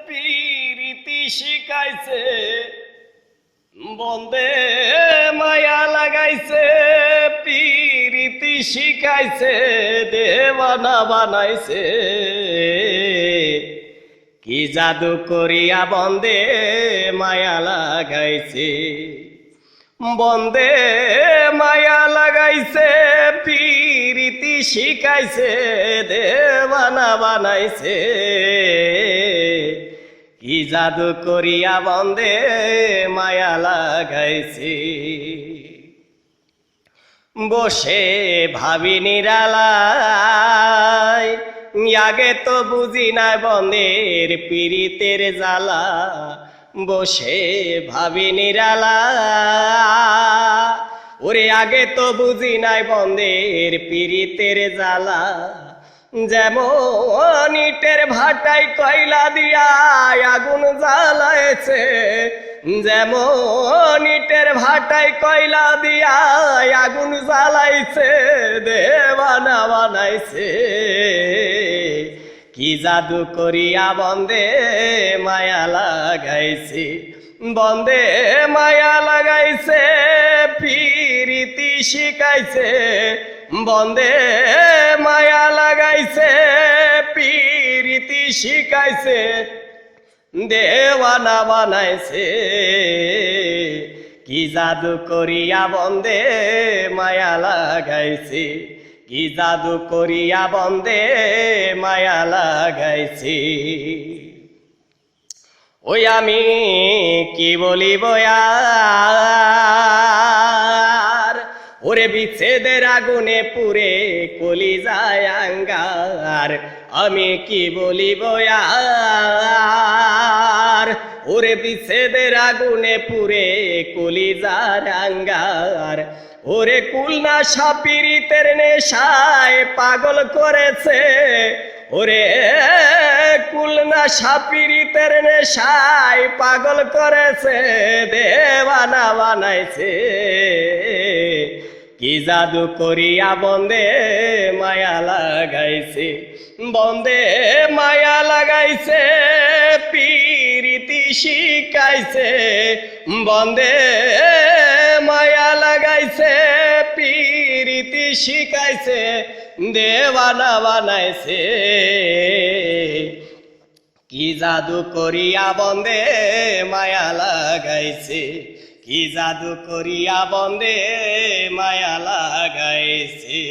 পিরিতি শিখাইছে বন্দে মায়া লাগাইছে, পিরিতি শিখাইছে দেওয়ানা বানাইছে। কি জাদু করিয়া বন্দে মায়া লাগাইছে, বন্দে মায়া লাগাইছে, পিরিতি শিখাইছে দেওয়ানা বানাইছে। কি জাদু করিয়া বন্দে মায়া লাগাইছে। বসে ভাবি নিরালায়, আগে তো বুঝি নাই বন্দের পীড়িতের জ্বালা। বসে ভাবি নিরালায়, ওরে আগে তো বুঝি নাই বন্দের পীড়িতের জ্বালা। যেমন ইটের ভাটায় কয়লা দিয়া আগুন জ্বালাইছে, যেমন ইটের ভাটায় কয়লা দিয়া আগুন জ্বালাইছে দেওয়ানা বানাইছে। কি জাদু করিয়া বন্দে মায়া লাগাইছে, বন্দে মায়া লাগাইছে, পিরিতি শিখাইছে, বন্দে মায়া লাগাইছে, পিরিতি শিখাইছে দেওয়ানা বানাইছে। কি জাদু করিয়া বন্দে মায়া লাগাইছে, কি জাদু করিয়া বন্দে মায়া লাগাইছে। ওই আমি কি বলিব আর, ওরে বিচ্ছেদের আগুনে পুরে কলিজায় আঙ্গার। আমি কি বলিব আর, ওরে বিচ্ছেদের আগুনে পুরে কলিজার আঙ্গার। ওরে কুলনা সাপিরিতের নেশায় পাগল করেছে, ওরে কুলনা সাপিরিতের নেশায় পাগল করেছে দেওয়ানা বানাইছে। কি জাদু করিয়া বন্দে মায়া লাগাইছে, বন্দে মায়া লাগাইছে, পিরিতি শিখাইছে, বন্দে মায়া লাগাইছে, পিরিতি শিখাইছে দেওয়ানা বানাইছে। কি জাদু করিয়া বন্দে মায়া লাগাইছে, কি জাদু করিয়া বন্দে মায়া লাগাইছে।